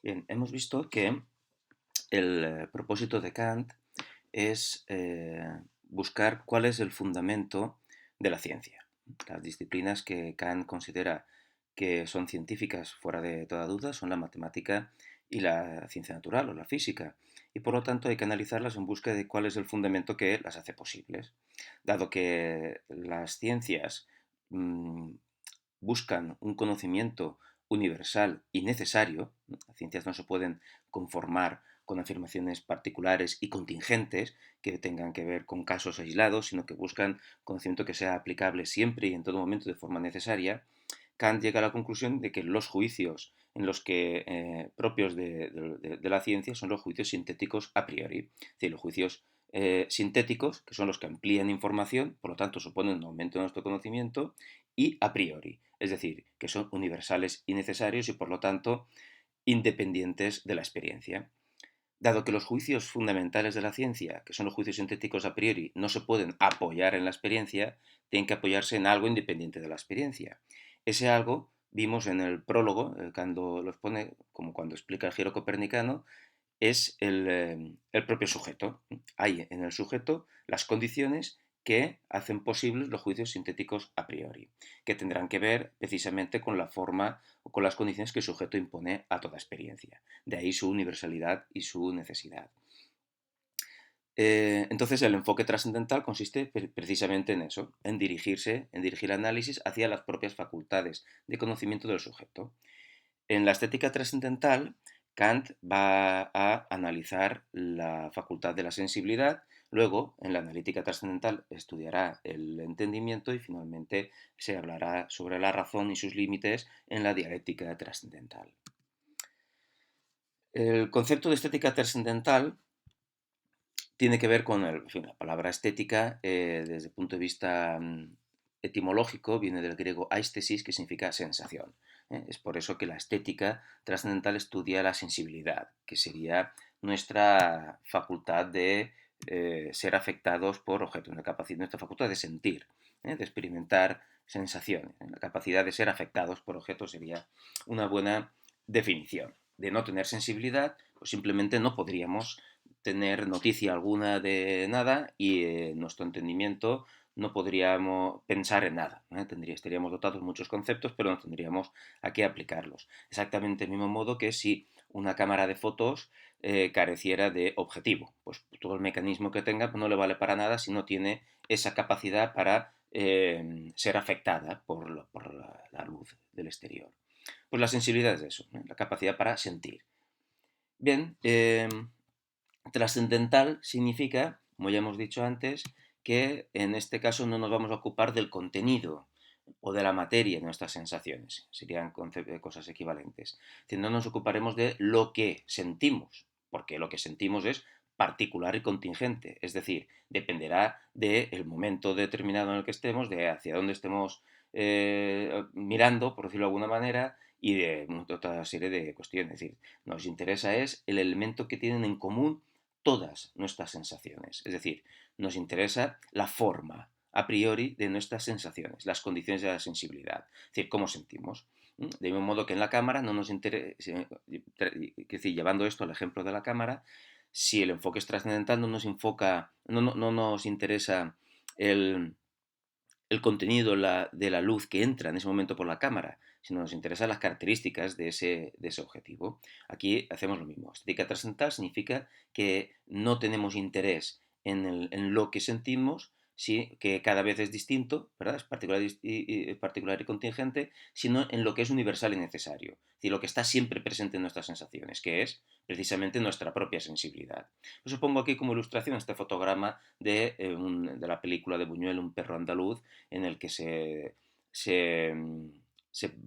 Bien, hemos visto que el propósito de Kant es buscar cuál es el fundamento de la ciencia. Las disciplinas que Kant considera que son científicas fuera de toda duda son la matemática y la ciencia natural o la física. Y por lo tanto hay que analizarlas en busca de cuál es el fundamento que las hace posibles. Dado que las ciencias mmm, buscan un conocimiento universal y necesario, las ciencias no se pueden conformar con afirmaciones particulares y contingentes que tengan que ver con casos aislados, sino que buscan conocimiento que sea aplicable siempre y en todo momento de forma necesaria. Kant llega a la conclusión de que los juicios en los que propios de la ciencia son los juicios sintéticos a priori, es decir, los juicios sintéticos, que son los que amplían información, por lo tanto suponen un aumento de nuestro conocimiento, y a priori, es decir, que son universales y necesarios y por lo tanto independientes de la experiencia. Dado que los juicios fundamentales de la ciencia, que son los juicios sintéticos a priori, no se pueden apoyar en la experiencia, tienen que apoyarse en algo independiente de la experiencia. Ese algo vimos en el prólogo, cuando los pone, como cuando explica el giro copernicano, es el propio sujeto. Hay en el sujeto las condiciones que hacen posibles los juicios sintéticos a priori, que tendrán que ver precisamente con la forma o con las condiciones que el sujeto impone a toda experiencia. De ahí su universalidad y su necesidad. Entonces el enfoque trascendental consiste precisamente en eso, en dirigir el análisis hacia las propias facultades de conocimiento del sujeto. En la estética trascendental, Kant va a analizar la facultad de la sensibilidad, luego en la analítica trascendental estudiará el entendimiento y finalmente se hablará sobre la razón y sus límites en la dialéctica trascendental. El concepto de estética trascendental tiene que ver con la palabra estética desde el punto de vista etimológico, viene del griego aistesis, que significa sensación. Es por eso que la estética trascendental estudia la sensibilidad, que sería nuestra facultad de ser afectados por objetos, nuestra facultad de sentir, de experimentar sensaciones. La capacidad de ser afectados por objetos sería una buena definición. De no tener sensibilidad, pues simplemente no podríamos tener noticia alguna de nada y nuestro entendimiento no podríamos pensar en nada. Estaríamos dotados de muchos conceptos, pero no tendríamos a qué aplicarlos. Exactamente del mismo modo que si una cámara de fotos careciera de objetivo. Pues todo el mecanismo que tenga pues no le vale para nada si no tiene esa capacidad para ser afectada por la luz del exterior. Pues la sensibilidad es eso, la capacidad para sentir. Bien, trascendental significa, como ya hemos dicho antes, que en este caso no nos vamos a ocupar del contenido o de la materia de nuestras sensaciones. Serían cosas equivalentes. Es decir, no nos ocuparemos de lo que sentimos, porque lo que sentimos es particular y contingente. Es decir, dependerá del momento determinado en el que estemos, de hacia dónde estemos mirando, por decirlo de alguna manera, y de otra serie de cuestiones. Es decir, nos interesa es el elemento que tienen en común todas nuestras sensaciones. Es decir, nos interesa la forma a priori de nuestras sensaciones, las condiciones de la sensibilidad, es decir, cómo sentimos. De mismo modo que en la cámara no nos interesa, es decir, llevando esto al ejemplo de la cámara, si el enfoque es trascendental no nos enfoca, no nos interesa el, el contenido de la luz que entra en ese momento por la cámara, sino nos interesan las características de ese objetivo. Aquí hacemos lo mismo. Estética trascendental significa que no tenemos interés en lo que sentimos, sí, que cada vez es distinto, ¿verdad? Es particular y contingente, sino en lo que es universal y necesario. Es decir, lo que está siempre presente en nuestras sensaciones, que es precisamente nuestra propia sensibilidad. Pues os pongo aquí como ilustración este fotograma de la película de Buñuel, Un perro andaluz, en el que se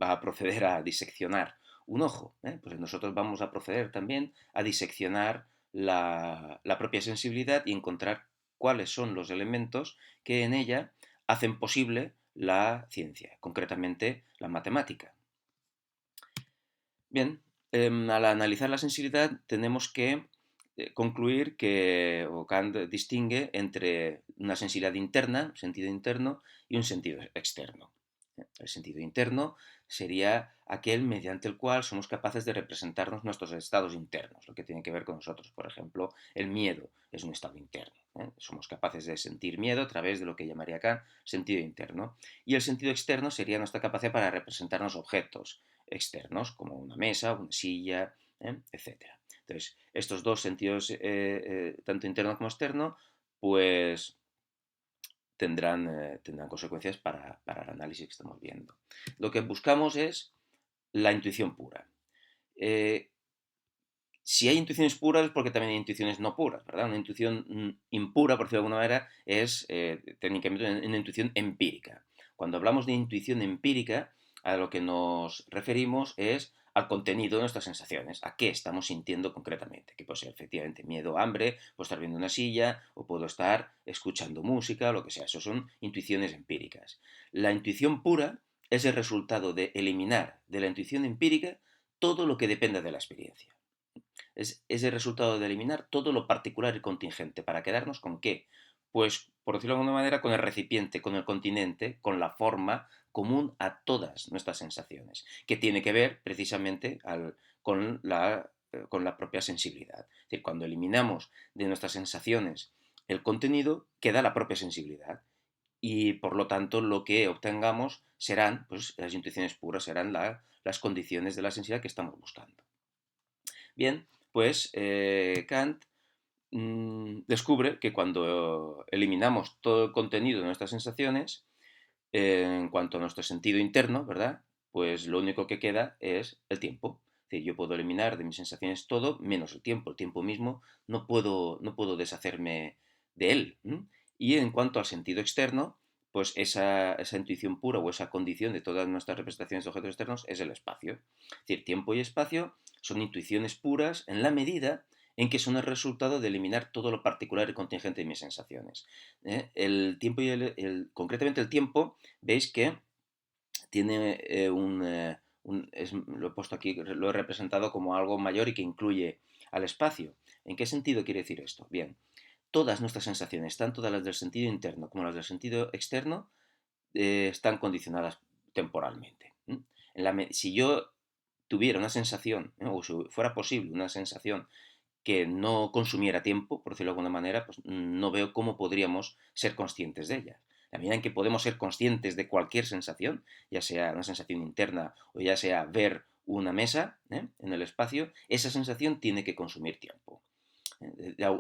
va a proceder a diseccionar un ojo. Pues nosotros vamos a proceder también a diseccionar la propia sensibilidad y encontrar cuáles son los elementos que en ella hacen posible la ciencia, concretamente la matemática. Bien, al analizar la sensibilidad tenemos que concluir que Kant distingue entre una sensibilidad interna, un sentido interno, y un sentido externo. El sentido interno sería aquel mediante el cual somos capaces de representarnos nuestros estados internos, lo que tiene que ver con nosotros. Por ejemplo, el miedo es un estado interno. Somos capaces de sentir miedo a través de lo que llamaría Kant sentido interno. Y el sentido externo sería nuestra capacidad para representarnos objetos externos, como una mesa, una silla, etcétera. Entonces, estos dos sentidos, tanto interno como externo, pues tendrán consecuencias para el análisis que estamos viendo. Lo que buscamos es la intuición pura. Si hay intuiciones puras es porque también hay intuiciones no puras, ¿verdad? Una intuición impura, por decirlo de alguna manera, es técnicamente una intuición empírica. Cuando hablamos de intuición empírica, a lo que nos referimos es al contenido de nuestras sensaciones, a qué estamos sintiendo concretamente, que puede ser efectivamente miedo, hambre, puedo estar viendo una silla o puedo estar escuchando música o lo que sea. Eso son intuiciones empíricas. La intuición pura es el resultado de eliminar de la intuición empírica todo lo que dependa de la experiencia. Es el resultado de eliminar todo lo particular y contingente. ¿Para quedarnos con qué? Pues, por decirlo de alguna manera, con el recipiente, con el continente, con la forma común a todas nuestras sensaciones, que tiene que ver precisamente con la propia sensibilidad. Es decir, cuando eliminamos de nuestras sensaciones el contenido, queda la propia sensibilidad. Y por lo tanto, lo que obtengamos serán, pues las intuiciones puras serán las condiciones de la sensibilidad que estamos buscando. Bien, pues Kant descubre que cuando eliminamos todo el contenido de nuestras sensaciones, en cuanto a nuestro sentido interno, ¿verdad? Pues lo único que queda es el tiempo. Es decir, yo puedo eliminar de mis sensaciones todo menos el tiempo. El tiempo mismo no puedo deshacerme de él. Y en cuanto al sentido externo, pues esa intuición pura o esa condición de todas nuestras representaciones de objetos externos es el espacio. Es decir, tiempo y espacio son intuiciones puras en la medida en que son el resultado de eliminar todo lo particular y contingente de mis sensaciones. El tiempo concretamente el tiempo, veis que tiene lo he puesto aquí, lo he representado como algo mayor y que incluye al espacio. ¿En qué sentido quiere decir esto? Bien, todas nuestras sensaciones, tanto las del sentido interno como las del sentido externo, están condicionadas temporalmente. Si yo tuviera una sensación, o si fuera posible una sensación que no consumiera tiempo, por decirlo de alguna manera, pues no veo cómo podríamos ser conscientes de ella. La medida en que podemos ser conscientes de cualquier sensación, ya sea una sensación interna o ya sea ver una mesa en el espacio, esa sensación tiene que consumir tiempo.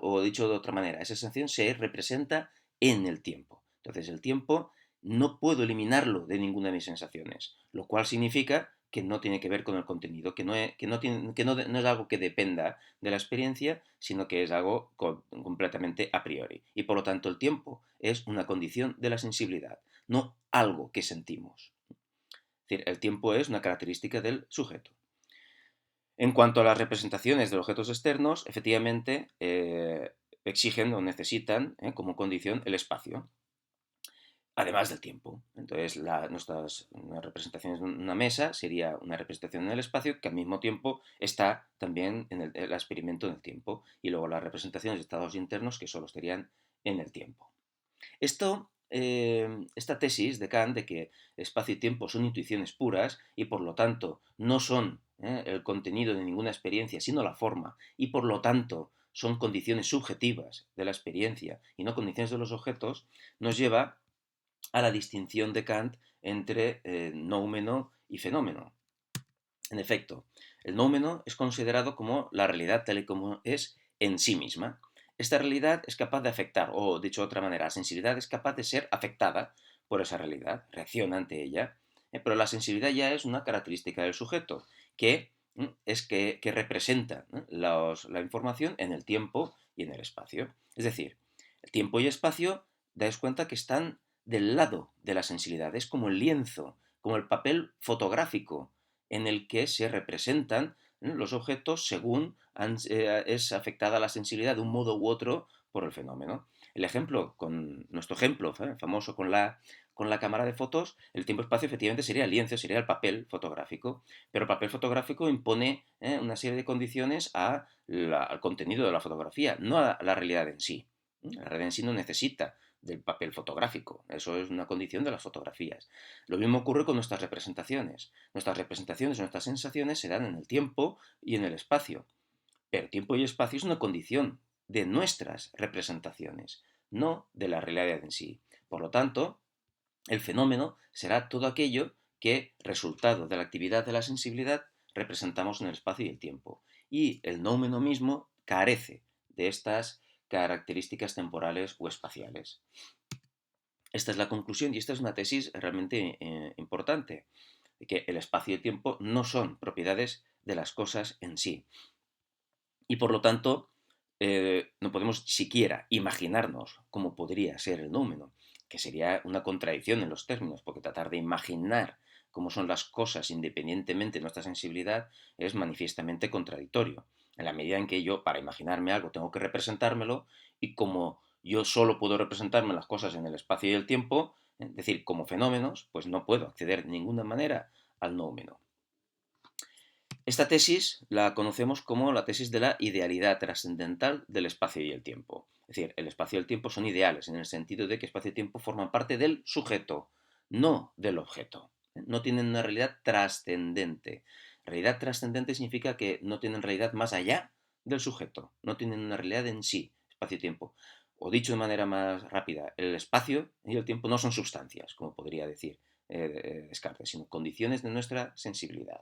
O dicho de otra manera, esa sensación se representa en el tiempo. Entonces el tiempo no puedo eliminarlo de ninguna de mis sensaciones, lo cual significa que no tiene que ver con el contenido, que no es algo que dependa de la experiencia, sino que es algo completamente a priori. Y por lo tanto el tiempo es una condición de la sensibilidad, no algo que sentimos. Es decir, el tiempo es una característica del sujeto. En cuanto a las representaciones de objetos externos, efectivamente exigen o necesitan como condición el espacio, además del tiempo. Entonces, nuestras representaciones de una mesa sería una representación en el espacio que al mismo tiempo está también en el experimento en el tiempo. Y luego las representaciones de estados internos que solo estarían en el tiempo. Esta tesis de Kant de que espacio y tiempo son intuiciones puras y por lo tanto no son el contenido de ninguna experiencia, sino la forma, y por lo tanto son condiciones subjetivas de la experiencia y no condiciones de los objetos, nos lleva a la distinción de Kant entre noumeno y fenómeno. En efecto, el noumeno es considerado como la realidad tal y como es en sí misma. Esta realidad es capaz de afectar, o dicho de otra manera, la sensibilidad es capaz de ser afectada por esa realidad, reacciona ante ella, pero la sensibilidad ya es una característica del sujeto, que representa la información en el tiempo y en el espacio. Es decir, el tiempo y espacio, dais cuenta que están del lado de la sensibilidad, es como el lienzo, como el papel fotográfico en el que se representan los objetos según es afectada la sensibilidad de un modo u otro por el fenómeno. Nuestro ejemplo famoso con la cámara de fotos, el tiempo-espacio efectivamente sería el lienzo, sería el papel fotográfico, pero el papel fotográfico impone una serie de condiciones al contenido de la fotografía, no a la realidad en sí. La realidad en sí no necesita del papel fotográfico. Eso es una condición de las fotografías. Lo mismo ocurre con nuestras representaciones. Nuestras representaciones, nuestras sensaciones se dan en el tiempo y en el espacio. Pero tiempo y espacio es una condición de nuestras representaciones, no de la realidad en sí. Por lo tanto, el fenómeno será todo aquello que, resultado de la actividad de la sensibilidad, representamos en el espacio y el tiempo. Y el nómeno mismo carece de estas características temporales o espaciales. Esta es la conclusión y esta es una tesis realmente importante, de que el espacio y el tiempo no son propiedades de las cosas en sí. Y por lo tanto, no podemos siquiera imaginarnos cómo podría ser el nómeno, que sería una contradicción en los términos, porque tratar de imaginar cómo son las cosas independientemente de nuestra sensibilidad es manifiestamente contradictorio. En la medida en que yo, para imaginarme algo, tengo que representármelo, y como yo solo puedo representarme las cosas en el espacio y el tiempo, es decir, como fenómenos, pues no puedo acceder de ninguna manera al nómeno. Esta tesis la conocemos como la tesis de la idealidad trascendental del espacio y el tiempo. Es decir, el espacio y el tiempo son ideales en el sentido de que espacio y tiempo forman parte del sujeto, no del objeto. No tienen una realidad trascendente. Realidad trascendente significa que no tienen realidad más allá del sujeto, no tienen una realidad en sí, espacio y tiempo. O dicho de manera más rápida, el espacio y el tiempo no son sustancias, como podría decir Descartes, sino condiciones de nuestra sensibilidad.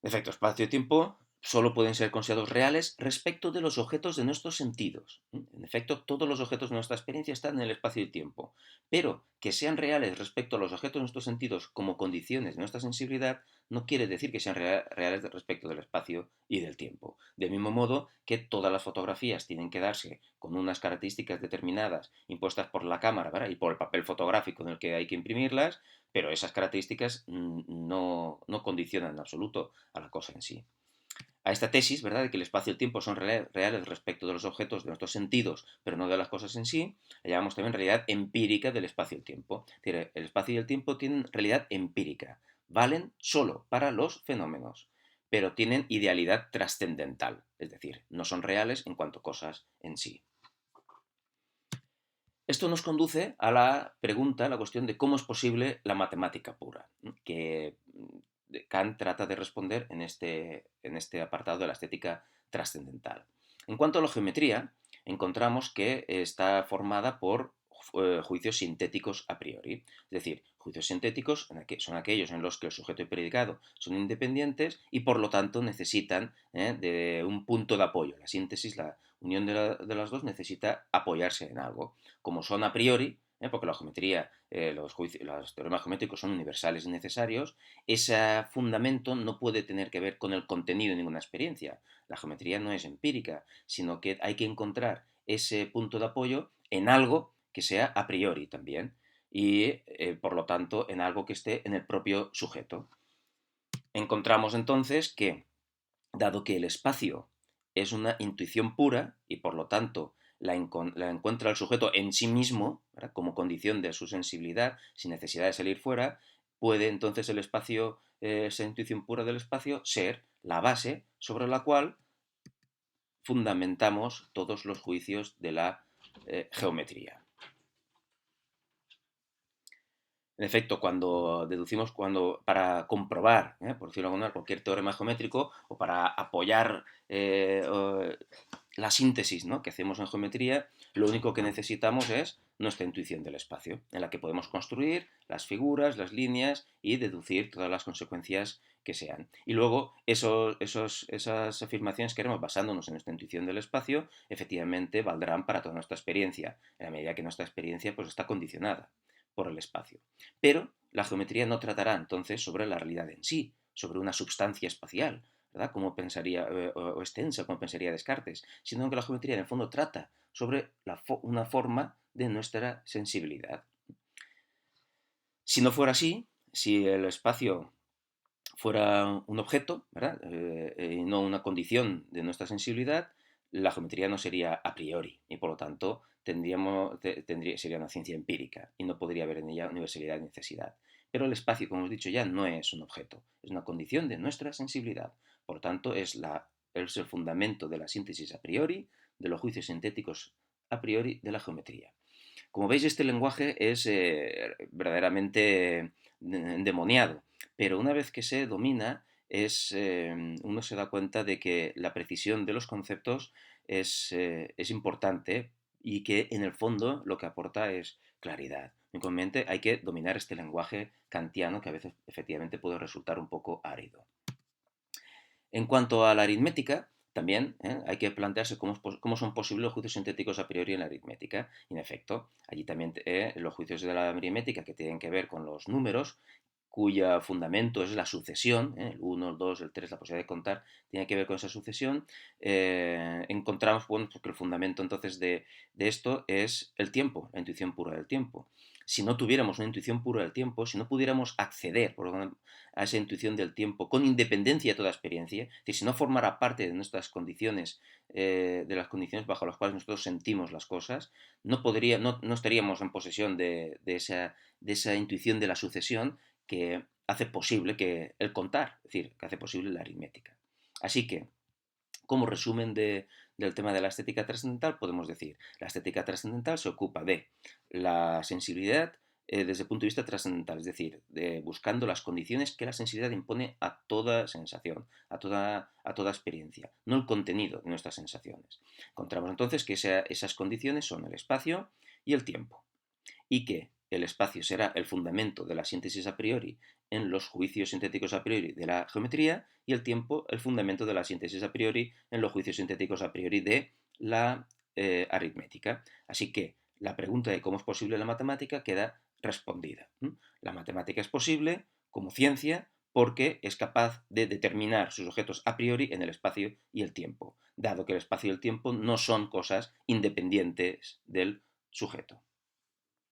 En efecto, espacio y tiempo solo pueden ser considerados reales respecto de los objetos de nuestros sentidos. En efecto, todos los objetos de nuestra experiencia están en el espacio y tiempo, pero que sean reales respecto a los objetos de nuestros sentidos como condiciones de nuestra sensibilidad no quiere decir que sean reales respecto del espacio y del tiempo. Del mismo modo que todas las fotografías tienen que darse con unas características determinadas impuestas por la cámara, ¿verdad?, y por el papel fotográfico en el que hay que imprimirlas, pero esas características no condicionan en absoluto a la cosa en sí. A esta tesis, ¿verdad?, de que el espacio y el tiempo son reales respecto de los objetos de nuestros sentidos, pero no de las cosas en sí, la llamamos también realidad empírica del espacio y el tiempo. Es decir, el espacio y el tiempo tienen realidad empírica, valen solo para los fenómenos, pero tienen idealidad trascendental, es decir, no son reales en cuanto a cosas en sí. Esto nos conduce a la pregunta, a la cuestión de cómo es posible la matemática pura, que Kant trata de responder en este apartado de la estética trascendental. En cuanto a la geometría, encontramos que está formada por juicios sintéticos a priori. Es decir, juicios sintéticos son aquellos en los que el sujeto y predicado son independientes y por lo tanto necesitan de un punto de apoyo. La síntesis, la unión de las dos necesita apoyarse en algo. Como son a priori, porque la geometría, los teoremas geométricos son universales y necesarios, ese fundamento no puede tener que ver con el contenido de ninguna experiencia. La geometría no es empírica, sino que hay que encontrar ese punto de apoyo en algo que sea a priori también y, por lo tanto, en algo que esté en el propio sujeto. Encontramos entonces que, dado que el espacio es una intuición pura y por lo tanto la encuentra el sujeto en sí mismo, ¿verdad?, como condición de su sensibilidad, sin necesidad de salir fuera, puede entonces el espacio, esa intuición pura del espacio, ser la base sobre la cual fundamentamos todos los juicios de la geometría. En efecto, para comprobar, por decirlo de alguna manera, cualquier teorema geométrico o para apoyar la síntesis, ¿no?, que hacemos en geometría, lo único que necesitamos es nuestra intuición del espacio, en la que podemos construir las figuras, las líneas y deducir todas las consecuencias que sean. Y luego esas afirmaciones que haremos basándonos en nuestra intuición del espacio, efectivamente valdrán para toda nuestra experiencia, en la medida que nuestra experiencia pues, está condicionada por el espacio. Pero la geometría no tratará entonces sobre la realidad en sí, sobre una substancia espacial, ¿verdad?, como pensaría, o extensa, como pensaría Descartes, sino que la geometría en el fondo trata sobre una forma de nuestra sensibilidad. Si no fuera así, si el espacio fuera un objeto, ¿verdad?, y no una condición de nuestra sensibilidad, la geometría no sería a priori y por lo tanto sería una ciencia empírica y no podría haber en ella universalidad ni necesidad. Pero el espacio, como hemos dicho ya, no es un objeto, es una condición de nuestra sensibilidad. Por lo tanto, es el fundamento de la síntesis a priori, de los juicios sintéticos a priori de la geometría. Como veis, este lenguaje es verdaderamente endemoniado, pero una vez que se domina, uno se da cuenta de que la precisión de los conceptos es importante y que en el fondo lo que aporta es claridad. Únicamente hay que dominar este lenguaje kantiano que a veces efectivamente puede resultar un poco árido. En cuanto a la aritmética, también hay que plantearse cómo son posibles los juicios sintéticos a priori en la aritmética. Y en efecto, allí también los juicios de la aritmética que tienen que ver con los números, cuyo fundamento es la sucesión, el 1, el 2, el 3, la posibilidad de contar, tiene que ver con esa sucesión, encontramos pues que el fundamento entonces de esto es el tiempo, la intuición pura del tiempo. Si no tuviéramos una intuición pura del tiempo, si no pudiéramos acceder a esa intuición del tiempo con independencia de toda experiencia, es decir, si no formara parte de nuestras condiciones, de las condiciones bajo las cuales nosotros sentimos las cosas, no estaríamos en posesión de esa intuición de la sucesión que hace posible que el contar, es decir, que hace posible la aritmética. Así que, como resumen del tema de la estética trascendental, podemos decir, la estética trascendental se ocupa de la sensibilidad desde el punto de vista trascendental, es decir, buscando las condiciones que la sensibilidad impone a toda sensación, a toda experiencia, no el contenido de nuestras sensaciones. Encontramos entonces que esas condiciones son el espacio y el tiempo, y que el espacio será el fundamento de la síntesis a priori en los juicios sintéticos a priori de la geometría y el tiempo el fundamento de la síntesis a priori en los juicios sintéticos a priori de la aritmética. Así que la pregunta de cómo es posible la matemática queda respondida. La matemática es posible como ciencia porque es capaz de determinar sus objetos a priori en el espacio y el tiempo, dado que el espacio y el tiempo no son cosas independientes del sujeto.